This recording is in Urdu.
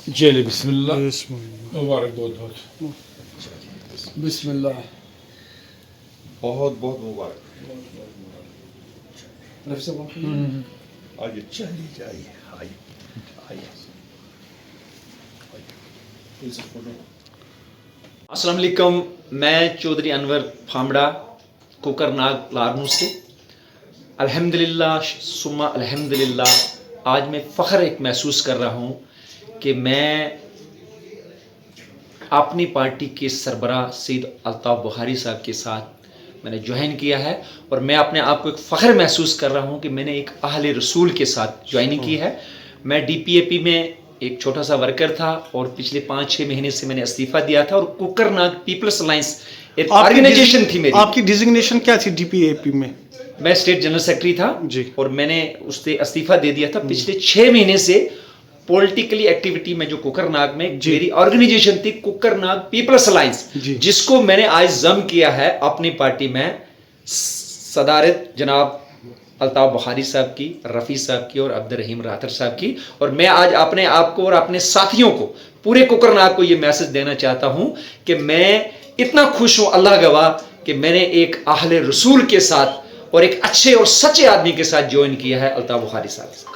جیلے بسم اللہ بسم اللہ مبارک بہت بہت بسم اللہ بہت بہت مبارک. رفیع صاحب آئیے چلیے جائیے آئیے آئیے. السلام علیکم. میں چودھری انور پھامڑا کوکر ناگ لارنو سے. الحمدللہ ثم الحمدللہ آج میں فخر ایک محسوس کر رہا ہوں کہ میں اپنی پارٹی کے سربراہ سید الطاف بخاری صاحب کے ساتھ میں نے جوائن کیا ہے، اور میں اپنے آپ کو ایک فخر محسوس کر رہا ہوں کہ میں نے ایک اہل رسول کے ساتھ جوائننگ کی ہے. میں ڈی پی اے پی میں ایک چھوٹا سا ورکر تھا اور پچھلے 5-6 مہینے سے میں نے استعفیٰ دیا تھا، اور کوکر ناگ پیپلز الائنس ایک آرگنائزیشن تھی میری. آپ کی ڈیزگنیشن کیا تھی ڈی پی اے پی میں؟ میں اسٹیٹ جنرل سیکرٹری تھا جی. اور میں نے اس سے استعفیٰ دے دیا تھا. پچھلے 6 مہینے سے پولیٹیکلی ایکٹیویٹی میں جو کوکر ناگ میں میری آرگنائزیشن تھی کوکر ناگ پیپلز الائنس، جس کو میں نے آج ضم کیا ہے اپنی پارٹی میں صدارت جناب الطاف بخاری صاحب کی، رفیع صاحب کی اور عبد الرحیم راتر صاحب کی. اور میں آج اپنے آپ کو اور اپنے ساتھیوں کو پورے کوکر ناگ کو یہ میسج دینا چاہتا ہوں کہ میں اتنا خوش ہوں، اللہ گواہ، کہ میں نے ایک اہل رسول کے ساتھ اور ایک اچھے اور سچے آدمی کے ساتھ جوائن کیا ہے، الطاف بخاری صاحب.